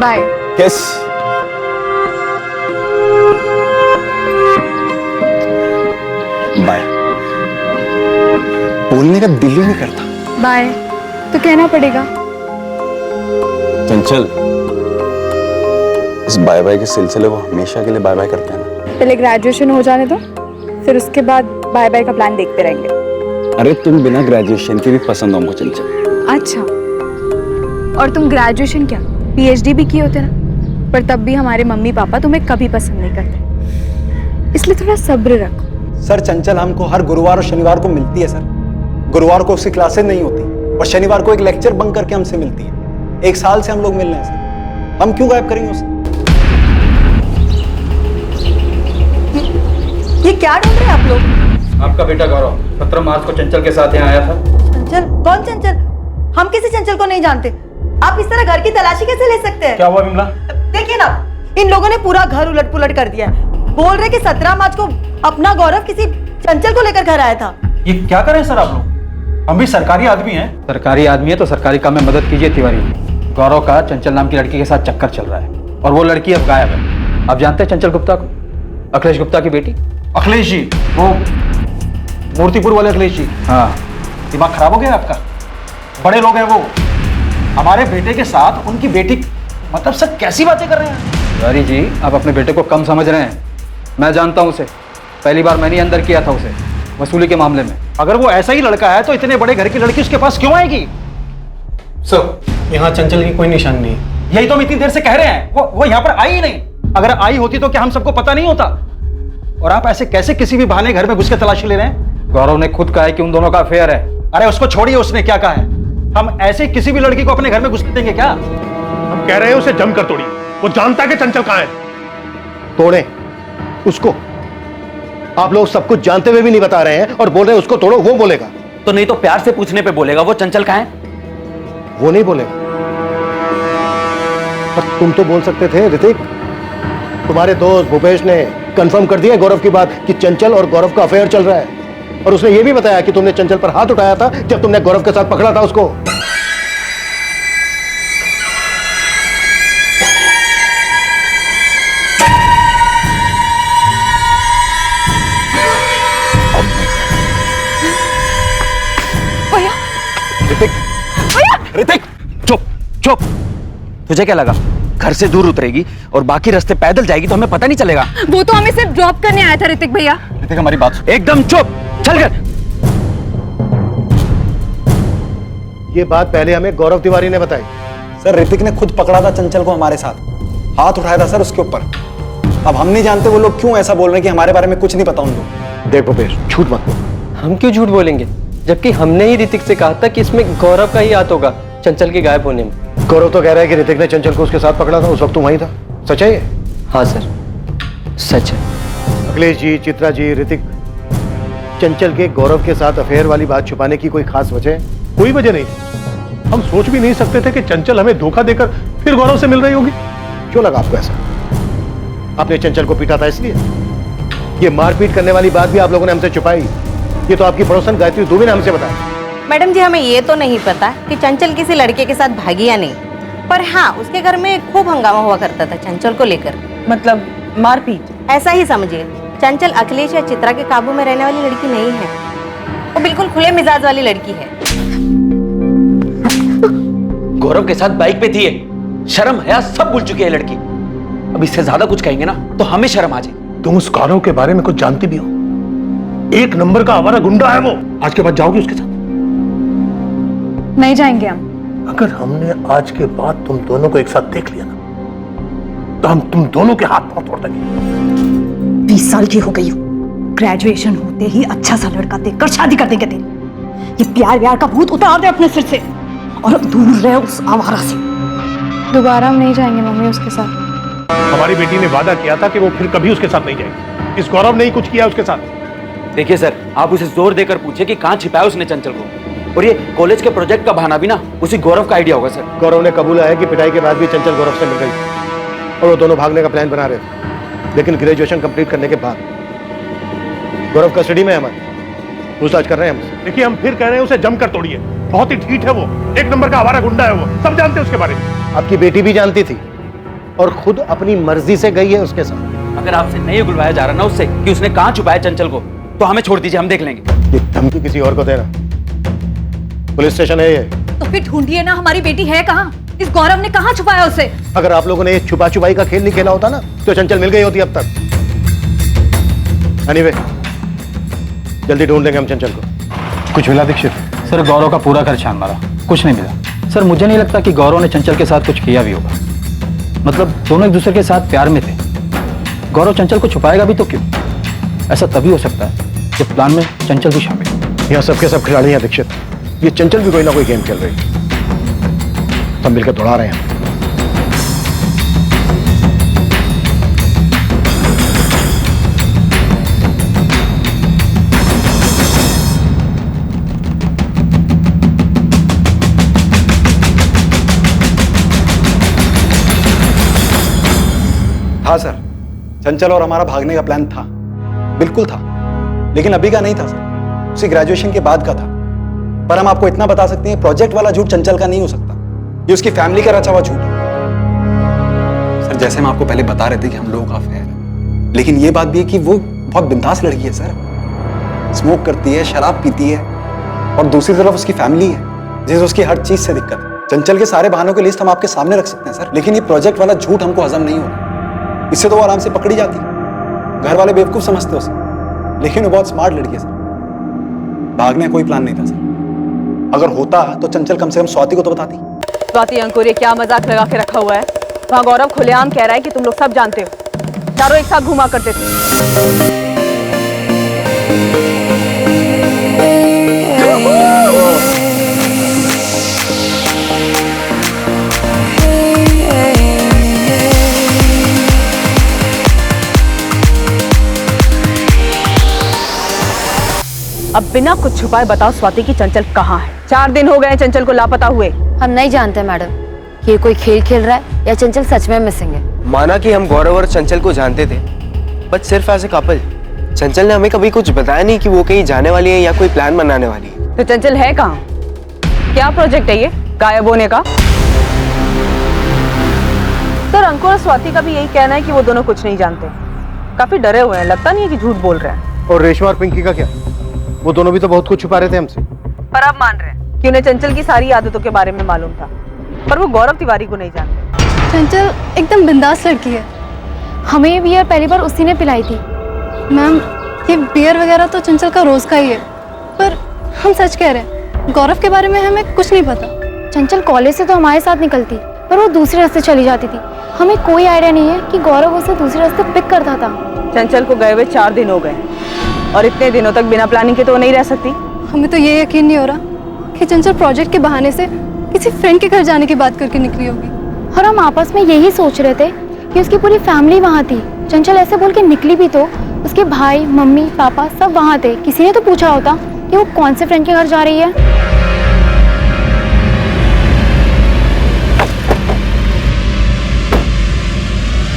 बाय। यस। बाय। बोलने का दिल ही नहीं करता। बाय तो कहना पड़ेगा। चंचल, इस बाय बाय के सिलसिले को हमेशा के लिए बाय बाय करते हैं ना। पहले ग्रेजुएशन हो जाने दो, फिर उसके बाद बाय बाय का प्लान देखते रहेंगे। अरे तुम बिना ग्रेजुएशन के भी पसंद हो हमको चंचल। अच्छा, और तुम ग्रेजुएशन क्या पीएचडी भी किए होते ना, पर तब भी हमारे मम्मी पापा तुम्हें कभी पसंद नहीं करते, इसलिए थोड़ा सब्र रखो। सर चंचल हमको हर गुरुवार और शनिवार को मिलती है सर। गुरुवार को उसकी क्लासेस नहीं होती और शनिवार को एक लेक्चर बंक करके हमसे मिलती है। 1 साल से हम लोग मिल रहे हैं सर, हम क्यों गायब करेंगे उसे? ये क्या ढूंढ रहे हैं आप लोग? आपका बेटा गौरव 17 मार्च को चंचल के साथ यहाँ आया था। चंचल? कौन चंचल? हम किसी चंचल को नहीं जानते। आप इस तरह घर की तलाशी कैसे ले सकते हैं? क्या हुआ विमला? देखिए ना, इन लोगों ने पूरा घर उलट पुलट कर दिया है। बोल रहे कि 17 मार्च को अपना गौरव किसी चंचल को लेकर घर आया था। ये क्या करें सर आप लोग? हम भी सरकारी आदमी हैं। सरकारी आदमी है तो सरकारी काम में मदद कीजिए तिवारी। गौरव का चंचल नाम की लड़की के साथ चक्कर चल रहा है और वो लड़की अब गायब है। आप जानते हैं चंचल गुप्ता को, अखिलेश गुप्ता की बेटी? अखिलेश जी, वो मूर्तिपुर वाले अखिलेश जी। हाँ, दिमाग खराब हो गया आपका? बड़े लोग हैं वो, हमारे बेटे के साथ उनकी बेटी, मतलब सर कैसी बातें कर रहे हैं? तिवारी जी आप अपने बेटे को कम समझ रहे हैं। मैं जानता हूं उसे, पहली बार मैंने अंदर किया था उसे वसूली के मामले में। अगर वो ऐसा ही लड़का है तो इतने बड़े घर की लड़की उसके पास क्यों आएगी? सर यहाँ चंचल की कोई निशान नहीं है। यही तो हम इतनी देर से कह रहे हैं, वो यहाँ पर आई ही नहीं। अगर आई होती तो क्या हम सबको पता नहीं होता? और आप ऐसे कैसे किसी भी बहाने घर में घुस के तलाशी ले रहे हैं? गौरव ने खुद कहा है कि उन दोनों का अफेयर है। अरे उसको छोड़िए, उसने क्या कहा है? हम ऐसे किसी भी लड़की को अपने घर में घुसने देंगे क्या? हम कह रहे हैं उसे जमकर तोड़िए, वो जानता है कि चंचल कहाँ है। तोड़े उसको? आप लोग सब कुछ जानते हुए भी नहीं बता रहे हैं और बोल रहे हैं उसको तोड़ो। वो बोलेगा तो नहीं तो प्यार से पूछने पे बोलेगा वो चंचल कहाँ है? वो नहीं बोलेगा। पर तुम तो बोल सकते थे ऋतिक। तुम्हारे दोस्त भूपेश ने कंफर्म कर दिया गौरव की बात कि चंचल और गौरव का अफेयर चल रहा है, और उसने ये भी बताया कि तुमने चंचल पर हाथ उठाया था जब तुमने गौरव के साथ पकड़ा था उसको। ऋतिक, चुप चुप। तुझे क्या लगा घर से दूर उतरेगी और बाकी रास्ते पैदल जाएगी तो हमें पता नहीं चलेगा। वो तो हमें सिर्फ ड्रॉप करने आया था ऋतिक भैया। ऋतिक हमारी बात सुन। एकदम चुप, चल कर। ये बात पहले हमें गौरव तिवारी ने बताई। सर ऋतिक ने खुद पकड़ा था चंचल को हमारे साथ, हाथ उठाया था सर उसके ऊपर। अब हम नहीं जानते वो लोग क्यों ऐसा बोल रहे हैं कि हमारे बारे में कुछ नहीं पता उनको। देख भूपेश, झूठ मत बोल। हम क्यों झूठ बोलेंगे, जबकि हमने ही ऋतिक से कहा था कि इसमें गौरव का ही हाथ होगा चंचल के गायब होने में। गौरव तो कह रहा है कि ऋतिक ने चंचल को उसके साथ पकड़ा था, उस वक्त तू वहीं था। सच है ये? हाँ सर, सच है। अखिलेश जी, चित्रा जी, ऋतिक, चंचल के गौरव के साथ अफेयर वाली बात छुपाने की कोई खास वजह है? कोई वजह नहीं थी। हम सोच भी नहीं सकते थे कि चंचल हमें धोखा देकर फिर गौरव से मिल रही होगी। क्यों लगा आपको ऐसा? आपने चंचल को पीटा था इसलिए? ये मारपीट करने वाली बात भी आप लोगों ने हमसे छुपाई। ये तो आपकी पड़ोसन गायत्री दुबे ने हमसे बताया। मैडम जी, हमें ये तो नहीं पता कि चंचल किसी लड़के के साथ भागी या नहीं, पर हाँ उसके घर में खूब हंगामा हुआ करता था चंचल को लेकर। मतलब मारपीट? ऐसा ही समझिए। चंचल अखिलेश या चित्रा के काबू में रहने वाली लड़की नहीं है, वो बिल्कुल खुले मिजाज वाली लड़की है। गौरव के साथ बाइक पे थी ये, शर्म हया सब भूल चुकी है लड़की। अब इससे ज्यादा कुछ कहेंगे ना तो हमें शर्म आ जाएगी। तुम उस गौरव के बारे में कुछ जानती भी हो? एक नंबर का आवारा गुंडा है वो। आज के बाद जाओगी उसके साथ? नहीं जाएंगे हम। अगर हमने आज के बाद तुम दोनों को एक साथ देख लिया ना तो हम तुम दोनों के हाथ पांव तोड़ देंगे। 20 साल की हो गई हो, ग्रेजुएशन होते ही अच्छा सा लड़का देखकर शादी कर देंगे तेरी। ये प्यार व्यार का भूत उतार दे अपने सिर से और दूर रहे उस आवारा से। दोबारा हम नहीं जाएंगे मम्मी उसके साथ। हमारी बेटी ने वादा किया था कि वो फिर कभी उसके साथ नहीं जाएगी। इस गौरव ने ही कुछ किया उसके साथ। देखिए सर, आप उसे जोर देकर पूछे कि कहाँ छिपाया उसने चंचल को। और ये कॉलेज के प्रोजेक्ट का बहाना भी ना उसी गौरव का आइडिया होगा सर। गौरव ने कबूला है कि पिटाई के बाद भी चंचल गौरव से मिल गई और वो दोनों भागने का प्लान बना रहे थे। लेकिन ग्रेजुएशन कंप्लीट करने के बाद गौरव कस्टडी में है हमारे, पूछताछ कर रहे हैं हमसे। देखिए, हम फिर कह रहे हैं उसे जमकर तोड़िए। बहुत ही ढीठ है वो, एक नंबर का आवारा गुंडा है वो, सब जानते हैं उसके बारे में। आपकी बेटी भी जानती थी और खुद अपनी मर्जी से गई है उसके साथ। अगर आपसे नहीं बुलवाया जा रहा ना उससे कि उसने कहाँ छुपाया चंचल को, तो हमें छोड़ दीजिए, हम देख लेंगे। ये धमकी किसी और को देना? पुलिस स्टेशन है ये। तो फिर ढूंढिए ना, हमारी बेटी है कहाँ? इस गौरव ने कहाँ छुपाया उसे? अगर आप लोगों ने ये छुपा छुपाई का खेल नहीं खेला होता ना तो चंचल मिल गई होती अब तक। एनीवे, जल्दी ढूंढ लेंगे हम चंचल को। कुछ मिला दीक्षित? सर गौरव का पूरा घर छान मारा, कुछ नहीं मिला। सर मुझे नहीं लगता कि गौरव ने चंचल के साथ कुछ किया भी होगा। मतलब दोनों एक दूसरे के साथ प्यार में थे। गौरव चंचल को छुपाएगा भी तो क्यों? ऐसा तभी हो सकता है जब प्लान में चंचल भी शामिल। यहाँ सबके सब खिलाड़ी हैं दीक्षित। ये चंचल भी कोई ना कोई गेम खेल रही है, सब मिलकर दौड़ा रहे हैं। हाँ सर, चंचल और हमारा भागने का प्लान था, बिल्कुल था, लेकिन अभी का नहीं था सर, उसी ग्रेजुएशन के बाद का था। पर हम आपको इतना बता सकते हैं, प्रोजेक्ट वाला झूठ चंचल का नहीं हो सकता, ये उसकी फैमिली का रचा हुआ झूठ है। सर जैसे हम आपको पहले बता रहे थे कि हम लोगों का अफेयर है, लेकिन ये बात भी है कि वो बहुत बिंदास लड़की है सर, स्मोक करती है, शराब पीती है, और दूसरी तरफ उसकी फैमिली है जिसे उसकी हर चीज से दिक्कत है। चंचल के सारे बहानों की लिस्ट हम आपके सामने रख सकते हैं सर, लेकिन ये प्रोजेक्ट वाला झूठ हमको हजम नहीं होगा। इससे तो वो आराम से पकड़ी जाती, घर वाले बेवकूफ समझते उसे, लेकिन वो बहुत स्मार्ट लड़की है सर। भागने का कोई प्लान नहीं था सर, अगर होता तो चंचल कम से कम स्वाति को तो बताती। स्वाति अंकुर, ये क्या मजाक लगा के रखा हुआ है? वहाँ गौरव खुलेआम कह रहा है कि तुम लोग सब जानते हो, चारों एक साथ घुमा करते थे। अब बिना कुछ छुपाए बताओ स्वाति की चंचल कहाँ है? 4 दिन हो गए चंचल को लापता हुए। हम नहीं जानते मैडम कि ये कोई खेल खेल रहा है या चंचल सच में मिसिंग है। माना कि हम गौरव और चंचल को जानते थे, बट सिर्फ एज ए कपल। चंचल ने हमें कभी कुछ बताया नहीं कि वो कहीं जाने वाली है या कोई प्लान बनाने वाली है। तो चंचल है कहाँ? क्या प्रोजेक्ट है ये गायब होने का? सर अंकुर और स्वाति का भी यही कहना है कि वो दोनों कुछ नहीं जानते, काफी डरे हुए हैं, लगता नहीं है कि झूठ बोल रहे हैं। और रेशमा और पिंकी का क्या? वो दोनों भी तो बहुत कुछ छुपा रहे थे हमसे। पर अब मान रहे हैं कि उन्हें चंचल की सारी आदतों के बारे में मालूम था, पर वो गौरव तिवारी को नहीं जानते। चंचल एकदम बिंदास लड़की है। हमें ये बियर पहली बार उसी ने पिलाई थी। मैम, ये बियर वगैरह तो चंचल का रोज का ही है, पर हम सच कह रहे हैं, गौरव के बारे में हमें कुछ नहीं पता। चंचल कॉलेज से तो हमारे साथ निकलती, पर वो दूसरे रास्ते चली जाती थी। हमें कोई आइडिया नहीं है कि गौरव उसे दूसरे रास्ते पिक करता था। चंचल को गए हुए 4 दिन हो गए और इतने दिनों तक बिना प्लानिंग के तो वो नहीं रह सकती। हमें तो ये यकीन नहीं हो रहा कि चंचल प्रोजेक्ट के बहाने से किसी फ्रेंड के घर जाने की बात करके निकली होगी। और हम आपस में यही सोच रहे थे कि उसकी पूरी फैमिली वहाँ थी। चंचल ऐसे बोल के निकली भी तो उसके भाई, मम्मी, पापा सब वहाँ थे। किसी ने तो पूछा होता कि वो कौन से फ्रेंड के घर जा रही है।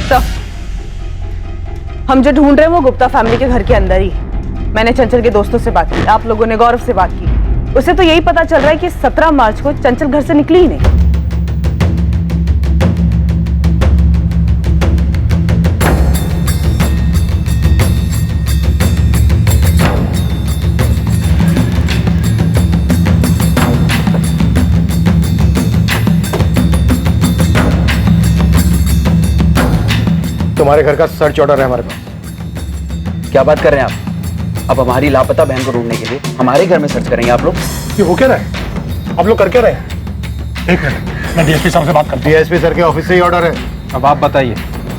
तो हम जो ढूंढ रहे हैं वो गुप्ता फैमिली के घर के अंदर ही। मैंने चंचल के दोस्तों से बात की, आप लोगों ने गौरव से बात की। उसे तो यही पता चल रहा है कि 17 मार्च को चंचल घर से निकली ही नहीं। तुम्हारे घर का सर्च ऑर्डर है हमारे पास। क्या बात कर रहे हैं आप? अब हमारी लापता बहन को ढूंढने के लिए हमारे घर में सर्च करेंगे आप लोग? ये हो क्या रहा है? आप लोग कर क्या रहे हैं? एक मिनट, मैं डीएसपी साहब से बात करता हूं। डीएसपी सर के ऑफिस से ही ऑर्डर है। अब आप बताइए,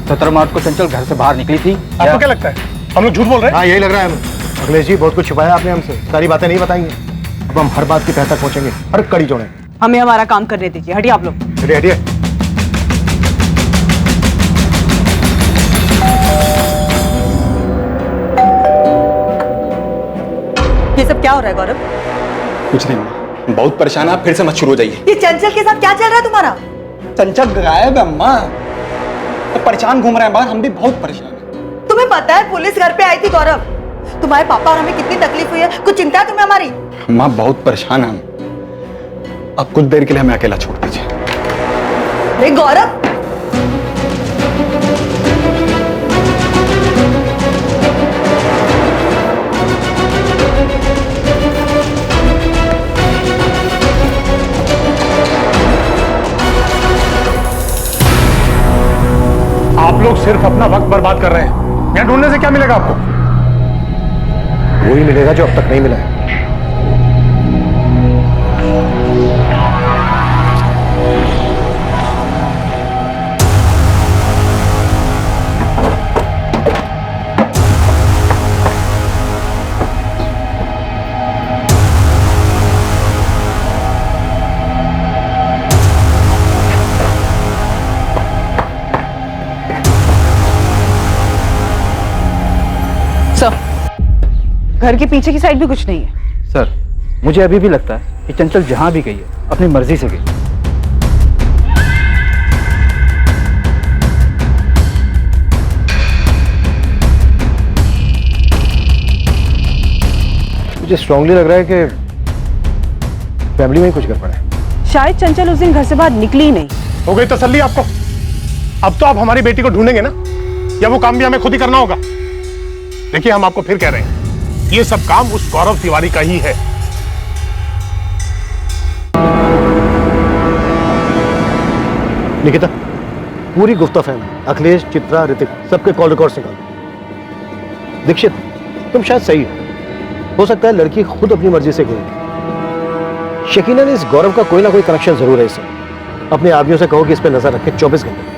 17 मार्च को चंचल घर से बाहर निकली थी? आपको क्या लगता है हम लोग झूठ बोल रहे हैं? हाँ, यही लग रहा है हमें। अखिलेश जी, बहुत कुछ छिपाया आपने हमसे, सारी बातें नहीं बताएंगे। अब हम हर बात की तह तक पहुंचेंगे, हर कड़ी जोड़ेंगे। हमें हमारा काम करने दीजिए, हटिए आप लोग। हटिए हटिए। ये सब क्या हो रहा है गौरव? कुछ नहीं अम्मा, बहुत परेशान है आप, फिर से मत शुरू हो जाइए। ये चंचल के साथ क्या चल रहा है तुम्हारा? चंचल गायब है अम्मा, तो परेशान घूम रहे हैं बाहर, हम भी बहुत परेशान हैं। तुम्हें पता है पुलिस घर पे आई थी गौरव, तुम्हारे पापा और हमें कितनी तकलीफ हुई है, कुछ चिंता है तुम्हें हमारी? अम्मा बहुत परेशान है हम, अब कुछ देर के लिए हमें अकेला छोड़ दीजिए। अरे गौरव, आप लोग सिर्फ अपना वक्त बर्बाद कर रहे हैं। यहाँ ढूंढने से क्या मिलेगा आपको? वही मिलेगा जो अब तक नहीं मिला है। घर के पीछे की साइड भी कुछ नहीं है। सर, मुझे अभी भी लगता है कि चंचल जहां भी गई है अपनी मर्जी से गई। मुझे स्ट्रांगली लग रहा है कि फैमिली में ही कुछ गड़बड़ है। शायद चंचल उस दिन घर से बाहर निकली ही नहीं। हो गई तसल्ली आपको? अब तो आप हमारी बेटी को ढूंढेंगे ना, या वो काम भी हमें खुद ही करना होगा? देखिए, हम आपको फिर कह रहे हैं, ये सब काम उस गौरव तिवारी का ही है। निकिता, पूरी गुप्ता फैमिली, अखिलेश, चित्रा, ऋतिक, सबके कॉल रिकॉर्ड्स निकाल। दीक्षित, तुम शायद सही हो सकता है लड़की खुद अपनी मर्जी से गई। यकीनन इस गौरव का कोई ना कोई कनेक्शन जरूर है इससे। अपने आदमियों से कहो कि इस पे नजर रखे 24 घंटे।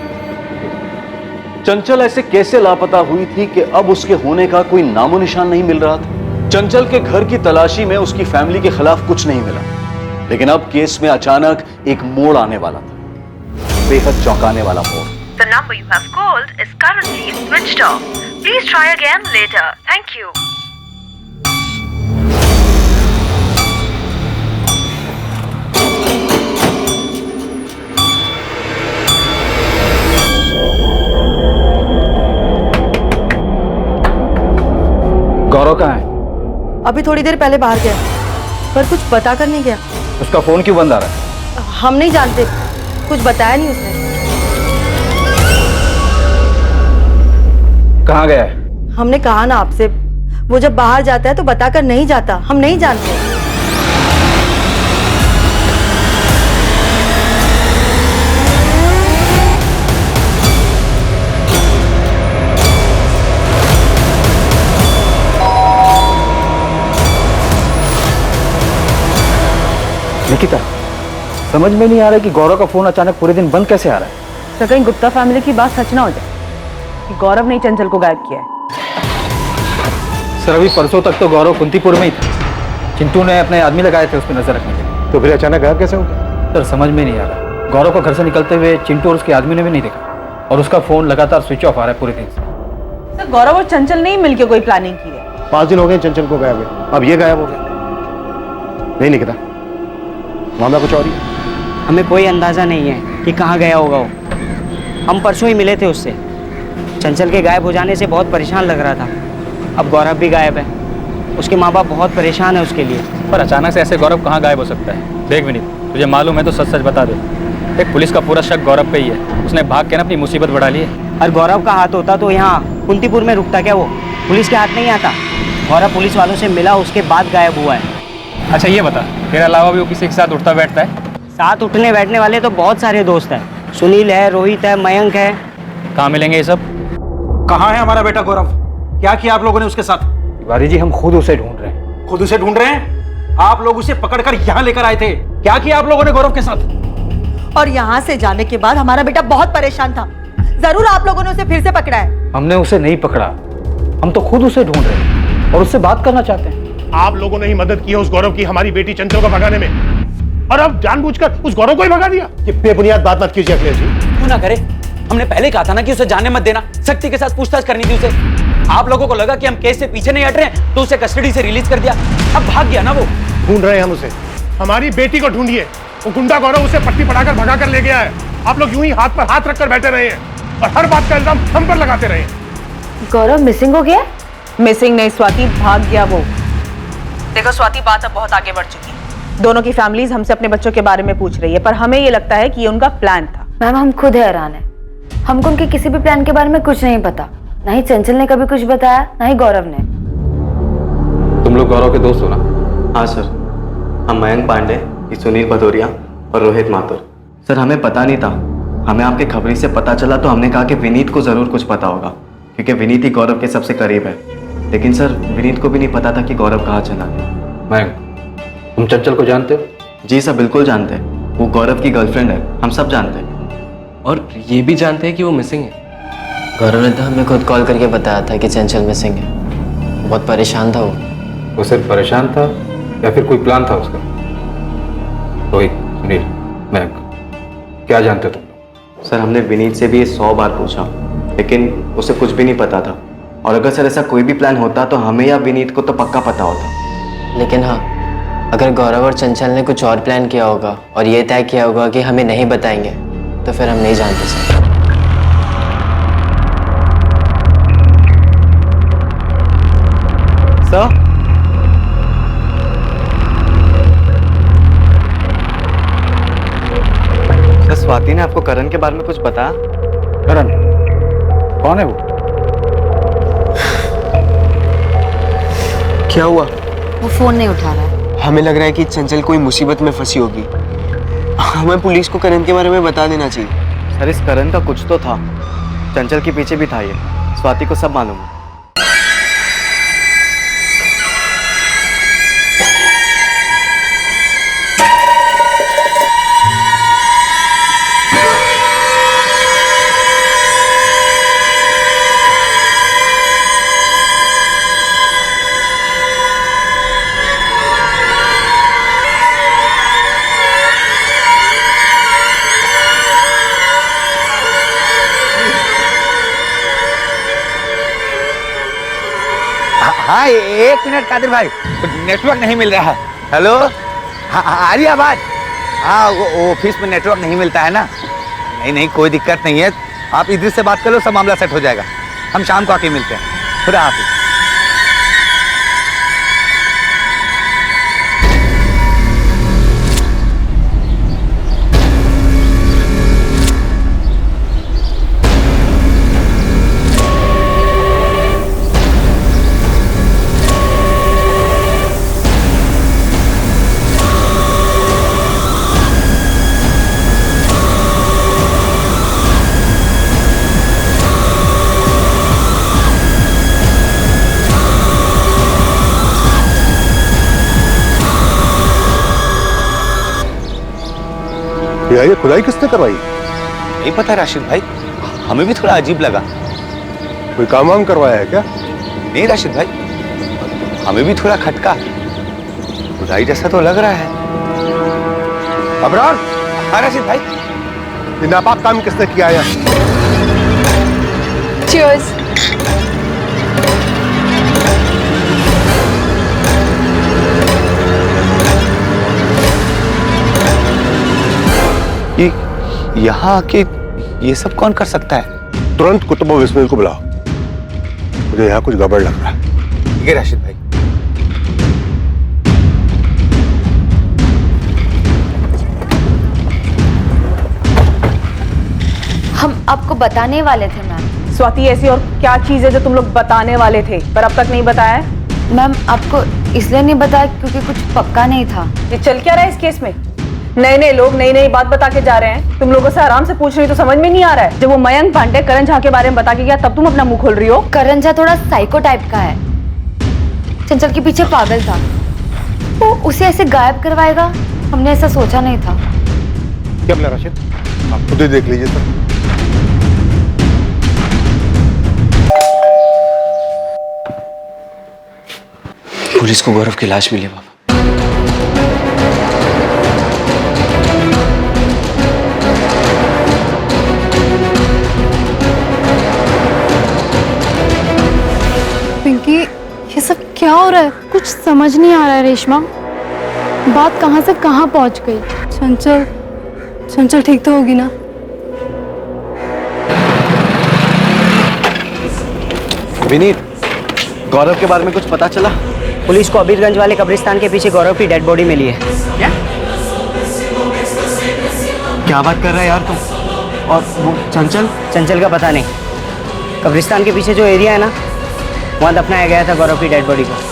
चंचल ऐसे कैसे लापता हुई थी कि अब उसके होने का कोई नामो निशान नहीं मिल रहा था? चंचल के घर की तलाशी में उसकी फैमिली के खिलाफ कुछ नहीं मिला, लेकिन अब केस में अचानक एक मोड़ आने वाला था, बेहद चौंकाने वाला मोड़। The number you have called is currently switched off. Please try again later. Thank you. गौरव कहाँ है? अभी थोड़ी देर पहले बाहर गया, पर कुछ पता करने गया। उसका फोन क्यों बंद आ रहा है? हम नहीं जानते, कुछ बताया नहीं उसने। कहाँ गया है? हमने कहा ना आपसे, वो जब बाहर जाता है तो बताकर नहीं जाता, हम नहीं जानते। निकिता, समझ में नहीं आ रहा है कि गौरव का फोन अचानक पूरे दिन बंद कैसे आ रहा है। सर कहीं गुप्ता फैमिली की बात सच ना हो जाए कि गौरव ने चंचल को गायब किया है। सर अभी परसों तक तो गौरव कुंतीपुर में ही था। चिंटू ने अपने आदमी लगाए थे उस पर नजर रखने के लिए। तो फिर अचानक गायब कैसे हो गया? सर समझ में नहीं आ रहा। गौरव को घर से निकलते हुए चिंटू और उसके आदमी ने भी नहीं देखा और उसका फोन लगातार स्विच ऑफ आ रहा है पूरे दिन से। सर गौरव और चंचल ने ही मिलकर कोई प्लानिंग की है। 5 दिन हो गए चंचल को गायब हुए, अब ये गायब हो गया। नहीं निकिता, मामला कुछ और ही है। हमें कोई अंदाजा नहीं है कि कहाँ गया होगा वो। हम परसों ही मिले थे उससे। चंचल के गायब हो जाने से बहुत परेशान लग रहा था। अब गौरव भी गायब है, उसके माँ बाप बहुत परेशान है उसके लिए। पर अचानक से ऐसे गौरव कहाँ गायब हो सकता है? देख विनीत, तुझे मालूम है तो सच सच बता दे। एक पुलिस का पूरा शक गौरव पे ही है। उसने भाग के ना अपनी मुसीबत बढ़ा ली है। और गौरव का हाथ होता तो यहाँ कुंतीपुर में रुकता क्या? वो पुलिस के हाथ नहीं आता। गौरव पुलिस वालों से मिला, उसके बाद गायब हुआ है। अच्छा ये बता, तेरे अलावा भी वो किसी के साथ उठता बैठता है? साथ उठने बैठने वाले तो बहुत सारे दोस्त हैं। सुनील है, रोहित है, मयंक है। कहाँ मिलेंगे ये सब? कहाँ है हमारा बेटा गौरव? क्या किया आप लोगों ने उसके साथ? तिवारी जी, हम खुद उसे ढूंढ रहे हैं। खुद उसे ढूंढ रहे हैं? आप लोग उसे पकड़कर यहाँ लेकर आए थे। क्या किया आप लोगों ने गौरव के साथ? और यहाँ से जाने के बाद हमारा बेटा बहुत परेशान था। जरूर आप लोगों ने उसे फिर से पकड़ा है। हमने उसे नहीं पकड़ा, हम तो खुद उसे ढूंढ रहे हैं और उससे बात करना चाहते हैं। आप लोगों ने ही मदद की है उस गौरव की हमारी बेटी चंचल को भगाने में, और अब जानबूझकर उस गौरव को ही भगा दिया। ये बेबुनियाद बात मत कीजिए अखिलेश जी। क्यों ना करे? हमने पहले कहा था ना कि उसे जाने मत देना। सख्ती के साथ पूछताछ करनी थी उसे। आप लोगों को लगा कि हम केस से पीछे नहीं हट रहे हैं तो उसे कस्टडी से रिलीज कर दिया। अब भाग गया ना वो। ढूंढ रहे हैं हम उसे। हमारी बेटी को ढूंढिए। वो गुंडा गौरव उसे पट्टी पढ़ाकर भगा कर ले गया है। आप लोग यूं ही हाथ पर हाथ रखकर बैठे रहे हैं और हर बात का इल्जाम हम पर लगाते रहे हैं। गौरव मिसिंग हो गया? मिसिंग नहीं स्वाति, भाग गया वो। देखो स्वाति, बात अब बहुत आगे बढ़ चुकी है। दोनों की फैमिलीज हमसे अपने बच्चों के बारे में पूछ रही है, पर हमें ये लगता है कि ये उनका प्लान था। मैम हम खुद हैरान है। हमको उनके किसी भी प्लान के बारे में कुछ नहीं पता। ना ही चंचल ने कभी कुछ बताया, ना ही गौरव ने। तुम लोग गौरव के दोस्त हो ना? हाँ सर, हम मयंक पांडे, सुनील भदौरिया और रोहित माथुर। सर हमें पता नहीं था। हमें आपके खबरी से पता चला तो हमने कहा कि विनीत को जरूर कुछ पता होगा, क्योंकि विनीत ही गौरव के सबसे करीब है। लेकिन सर विनीत को भी नहीं पता था कि गौरव कहाँ चला गया। मयंक, तुम चंचल को जानते हो? जी सर बिल्कुल जानते हैं। वो गौरव की गर्लफ्रेंड है, हम सब जानते हैं। और ये भी जानते हैं कि वो मिसिंग है। गौरव ने तो हमें खुद कॉल करके बताया था कि चंचल मिसिंग है। बहुत परेशान था वो। वो सिर्फ परेशान था या फिर कोई प्लान था उसका? रोहित, सुनील, मयंक, क्या जानते हो तुम? सर हमने विनीत से भी 100 बार पूछा, लेकिन उसे कुछ भी नहीं पता था। और अगर सर ऐसा कोई भी प्लान होता तो हमें या विनीत को तो पक्का पता होता। लेकिन हाँ, अगर गौरव और चंचल ने कुछ और प्लान किया होगा और ये तय किया होगा कि हमें नहीं बताएंगे, तो फिर हम नहीं जानते सर। सर स्वाति ने आपको करण के बारे में कुछ बताया? करण कौन है वो? क्या हुआ? वो फोन नहीं उठा रहा है। हमें लग रहा है कि चंचल कोई मुसीबत में फंसी होगी। हमें पुलिस को करण के बारे में बता देना चाहिए। सर इस करण का कुछ तो था। चंचल के पीछे भी था ये। स्वाति को सब मालूम है। हाँ एक मिनट कादिर भाई, नेटवर्क नहीं मिल रहा है। हेलो, हाँ आ रही आवाज? हाँ वो ऑफिस में नेटवर्क नहीं मिलता है ना। नहीं नहीं कोई दिक्कत नहीं है, आप इधर से बात कर लो, सब मामला सेट हो जाएगा। हम शाम को आके मिलते हैं। खुदा हाफिज। भैया ये खुदाई किसने करवाई? नहीं पता राशिद भाई, हमें भी थोड़ा अजीब लगा। कोई काम वाम करवाया है क्या? नहीं राशिद भाई, हमें भी थोड़ा खटका, खुदाई जैसा तो लग रहा है। अबरार। हाँ राशिद भाई, ये नापाक काम किसने किया है? Cheers. यहाँ आके ये सब कौन कर सकता है? तुरंत कुतुब और बिस्मिल को बुलाओ, मुझे यहाँ कुछ गड़बड़ लग रहा है। ठीक है राशिद भाई। हम आपको बताने वाले थे मैम। स्वाति, ऐसी और क्या चीज है जो तुम लोग बताने वाले थे पर अब तक नहीं बताया? मैम आपको इसलिए नहीं बताया क्योंकि कुछ पक्का नहीं था। ये चल क्या रहा है इस केस में? नए नए लोग नई नई बात बता के जा रहे हैं, तुम लोगों से आराम से पूछ रही तो समझ में नहीं आ रहा है। जब वो मयंक पांडे करण झा के बारे में बता के गया तब तुम अपना मुंह खोल रही हो। करण झा थोड़ा साइको टाइप का है, चंचल के पीछे पागल था, वो उसे ऐसे गायब करवाएगा, हमने ऐसा सोचा नहीं था। क्या बोला राशिद? आप खुद ही देख लीजिए सर। पुलिस को गौरव की लाश मिली बाबा। पिंकी, ये सब क्या हो रहा है? कुछ समझ नहीं आ रहा है रेशमा। बात कहाँ से कहाँ पहुँच गई? चंचल ठीक तो होगी ना? विनीत, गौरव के बारे में कुछ पता चला? पुलिस को अबीरगंज वाले कब्रिस्तान के पीछे गौरव की डेड बॉडी मिली है। क्या बात कर रहा है यार तुम? और वो चंचल का पता नहीं। कब्रिस्तान के पीछे जो एरिया है ना, वहाँ दफनाया गया था गौरव की डेड बॉडी को।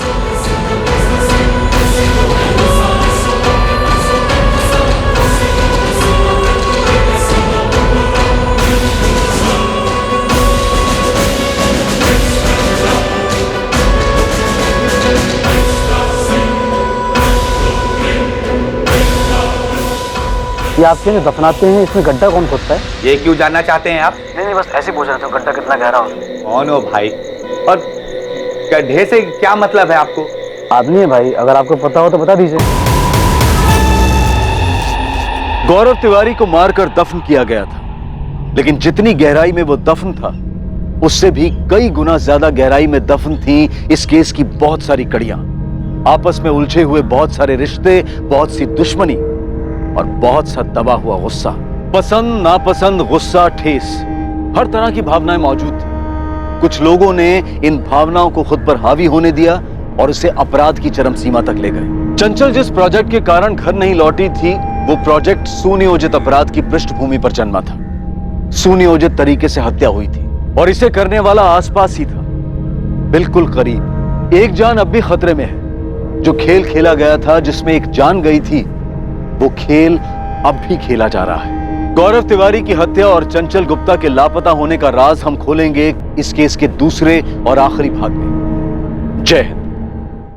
ये आप क्यों दफनाते हैं? इसमें गड्ढा कौन खोदता है? ये क्यों जानना चाहते हैं आप? नहीं बस ऐसे पूछ रहा था, गड्ढा कितना गहरा हो? कौन हो भाई? और गड्ढे से क्या मतलब है आपको? आदमी है भाई, अगर आपको पता हो तो बता दीजिए। गौरव तिवारी को मारकर दफन किया गया था, लेकिन जितनी गहराई में वो दफन था उससे भी कई गुना ज्यादा गहराई में दफन थी इस केस की बहुत सारी कड़ियां, आपस में उलझे हुए बहुत सारे रिश्ते, बहुत सी दुश्मनी और बहुत सा दबा हुआ गुस्सा। पसंद नापसंद, गुस्सा, ठेस, हर तरह की भावनाएं मौजूद थी। कुछ लोगों ने इन भावनाओं को खुद पर हावी होने दिया और उसे अपराध की चरम सीमा तक ले गए। चंचल जिस प्रोजेक्ट के कारण घर नहीं लौटी थी, वो प्रोजेक्ट सुनियोजित अपराध की पृष्ठभूमि पर जन्मा था। सुनियोजित तरीके से हत्या हुई थी और इसे करने वाला आसपास ही था, बिल्कुल करीब। एक जान अब भी खतरे में है। जो खेल खेला गया था, जिसमें एक जान गई थी, वो खेल अब भी खेला जा रहा है। गौरव तिवारी की हत्या और चंचल गुप्ता के लापता होने का राज हम खोलेंगे इस केस के दूसरे और आखिरी भाग में। जय हिंद।